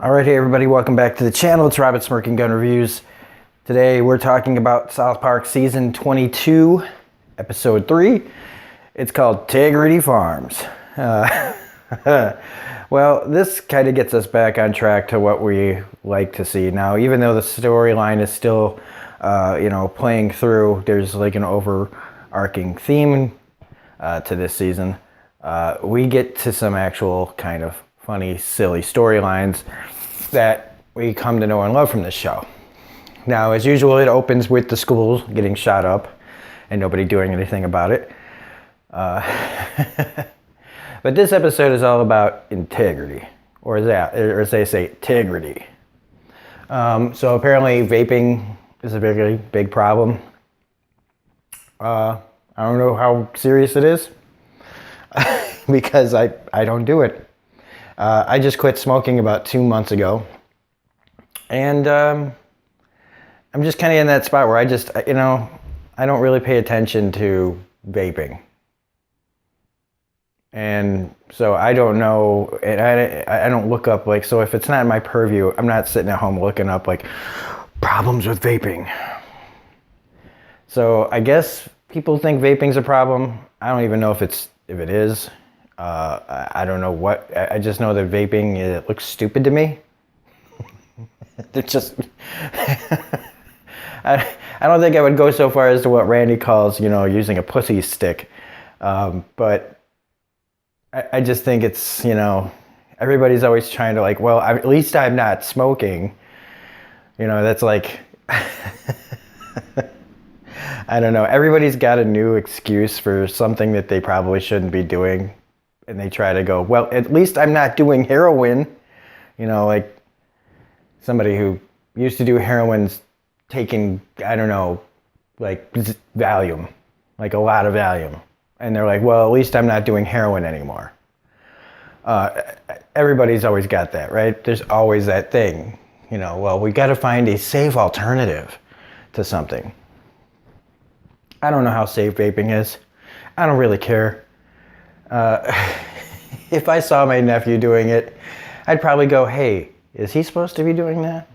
Alright, hey everybody, welcome back to the channel. It's Robert Smirking Gun Reviews. Today we're talking about South Park Season 22, Episode 3. It's called Tegridy Farms. Well, this kind of gets us back on track to what we like to see. Now, even though the storyline is still, playing through, there's like an overarching theme to this season. We get to some actual kind of funny, silly storylines that we come to know and love from this show. Now, as usual, it opens with the school getting shot up and nobody doing anything about it. But this episode is all about integrity, or as they say, Tegridy. So apparently vaping is a very big problem. I don't know how serious it is because I don't do it. I just quit smoking about 2 months ago, and I'm just kind of in that spot where I don't really pay attention to vaping, and so I don't know, and I don't look up, like, so if it's not in my purview, I'm not sitting at home looking up like problems with vaping. So I guess people think vaping's a problem. I don't even know if it is. I don't know what. I just know that vaping, it looks stupid to me. It's just. I don't think I would go so far as to what Randy calls, using a pussy stick. But I just think it's, everybody's always trying to, like, well, at least I'm not smoking. That's like. I don't know. Everybody's got a new excuse for something that they probably shouldn't be doing. And they try to go, well, at least I'm not doing heroin. Like somebody who used to do heroin's taking, I don't know, like Valium, like a lot of Valium. And they're like, well, at least I'm not doing heroin anymore. Everybody's always got that, right? There's always that thing, well, we got to find a safe alternative to something. I don't know how safe vaping is. I don't really care. If I saw my nephew doing it, I'd probably go, hey, is he supposed to be doing that?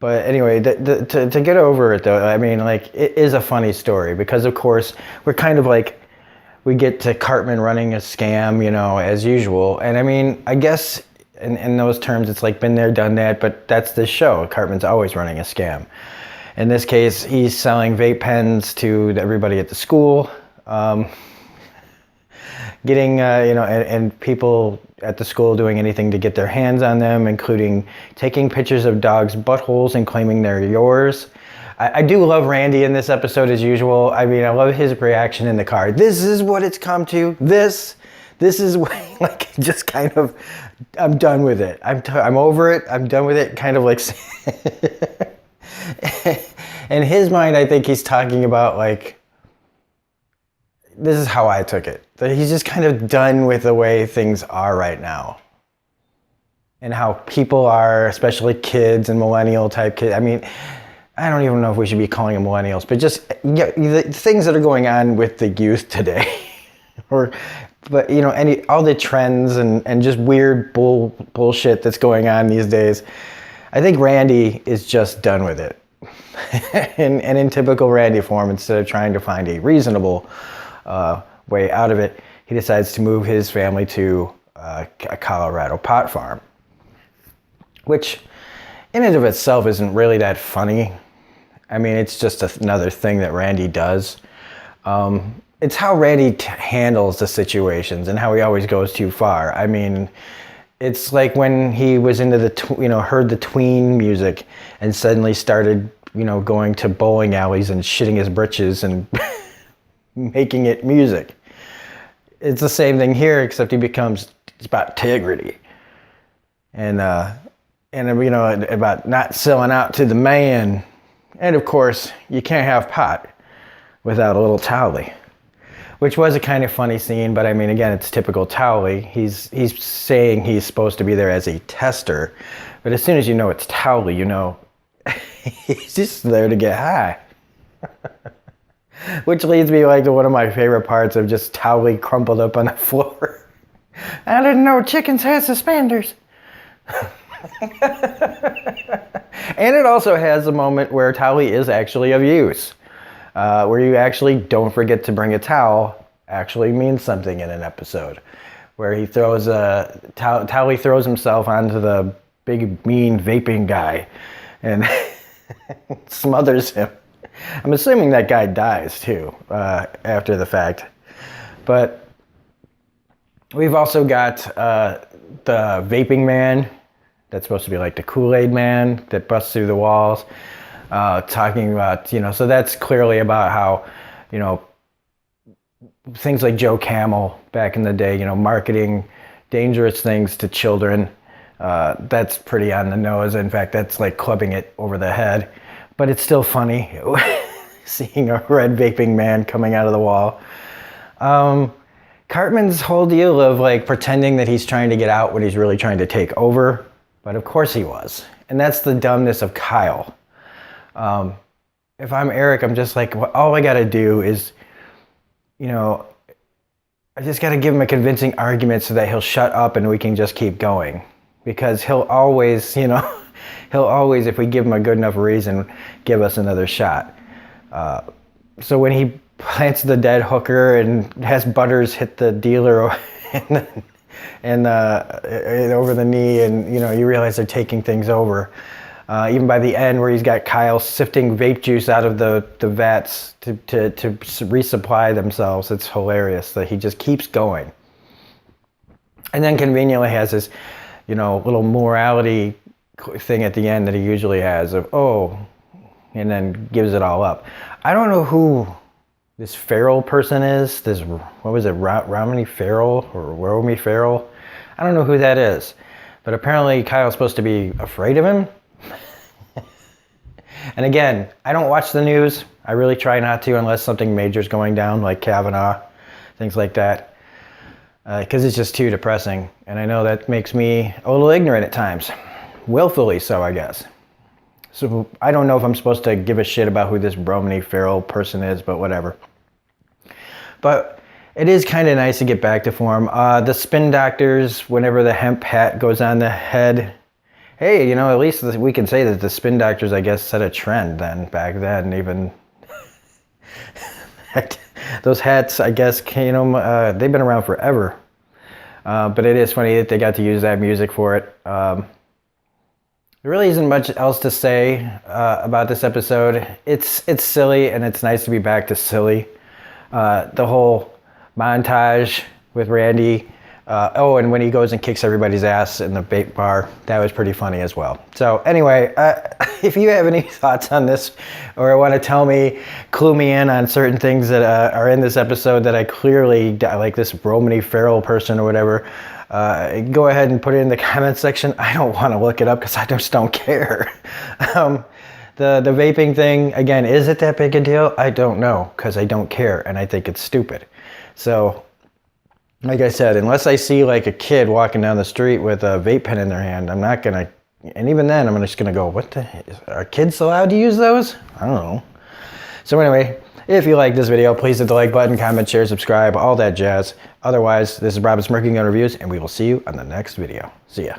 But anyway, to get over it though, I mean, like, it is a funny story because, of course, we're kind of like, we get to Cartman running a scam, as usual. And I mean, I guess in those terms, it's like been there, done that, but that's the show. Cartman's always running a scam. In this case, he's selling vape pens to everybody at the school. Getting, and people at the school doing anything to get their hands on them, including taking pictures of dogs' buttholes and claiming they're yours. I do love Randy in this episode as usual. I mean, I love his reaction in the car. This is what it's come to. This is what, like, just kind of, I'm done with it. I'm over it. I'm done with it. Kind of like, in his mind, I think he's talking about, like, this is how I took it. That he's just kind of done with the way things are right now. And how people are, especially kids and millennial type kids. I mean, I don't even know if we should be calling them millennials, but just the things that are going on with the youth today. All the trends and just weird bullshit that's going on these days. I think Randy is just done with it. and in typical Randy form, instead of trying to find a reasonable way out of it, he decides to move his family to a Colorado pot farm, which in and of itself isn't really that funny. I mean, it's just another thing that Randy does. It's how Randy handles the situations and how he always goes too far. I mean, it's like when he was into heard the tween music and suddenly started, going to bowling alleys and shitting his britches and making it music. It's the same thing here, except it's about Tegridy. And about not selling out to the man. And of course, you can't have pot without a little Towley. Which was a kind of funny scene, but I mean, again, it's typical Towley. He's saying he's supposed to be there as a tester, but as soon as you know it's Towley, he's just there to get high. Which leads me to one of my favorite parts of just Towley crumpled up on the floor. I didn't know chickens had suspenders. And it also has a moment where Tally is actually of use. Where you actually don't forget to bring a towel actually means something in an episode. Where he throws Tally throws himself onto the big mean vaping guy and smothers him. I'm assuming that guy dies too after the fact. But we've also got the vaping man that's supposed to be like the Kool-Aid man that busts through the walls, talking about, so that's clearly about how, things like Joe Camel back in the day, marketing dangerous things to children. That's pretty on the nose. In fact, that's like clubbing it over the head. But it's still funny seeing a red vaping man coming out of the wall. Cartman's whole deal of like pretending that he's trying to get out when he's really trying to take over. But of course he was. And that's the dumbness of Kyle. If I'm Eric, I'm just like, well, all I got to do is, I just got to give him a convincing argument so that he'll shut up and we can just keep going. Because he'll always, if we give him a good enough reason, give us another shot. So when he plants the dead hooker and has Butters hit the dealer and over the knee, and you realize they're taking things over. Even by the end, where he's got Kyle sifting vape juice out of the vats to resupply themselves, it's hilarious that he just keeps going. And then conveniently has this, little morality thing at the end that he usually has of, and then gives it all up. I don't know who this Farrell person is. What was it, Romney Farrell or Romy Farrell? I don't know who that is. But apparently Kyle's supposed to be afraid of him. And again, I don't watch the news. I really try not to unless something major is going down, like Kavanaugh, things like that. Because it's just too depressing. And I know that makes me a little ignorant at times. Willfully so, I guess. So I don't know if I'm supposed to give a shit about who this Romney Farrell person is, but whatever. But it is kind of nice to get back to form. The spin doctors, whenever the hemp hat goes on the head, hey, at least we can say that the spin doctors, I guess, set a trend back then, even. Those hats, I guess, they've been around forever. But it is funny that they got to use that music for it. There really isn't much else to say about this episode. It's silly, and it's nice to be back to silly. The whole montage with Randy. And when he goes and kicks everybody's ass in the vape bar, that was pretty funny as well. So anyway, if you have any thoughts on this or want to tell me, clue me in on certain things that are in this episode that I clearly, like this Romney Farrell person or whatever, go ahead and put it in the comment section. I don't want to look it up because I just don't care. The vaping thing, again, is it that big a deal? I don't know because I don't care and I think it's stupid. So, like I said, unless I see like a kid walking down the street with a vape pen in their hand, I'm not going to, and even then I'm just going to go, what the heck? Are kids allowed to use those? I don't know. So anyway, if you like this video, please hit the like button, comment, share, subscribe, all that jazz. Otherwise, this is Robin Smirking Gun Reviews, and we will see you on the next video. See ya.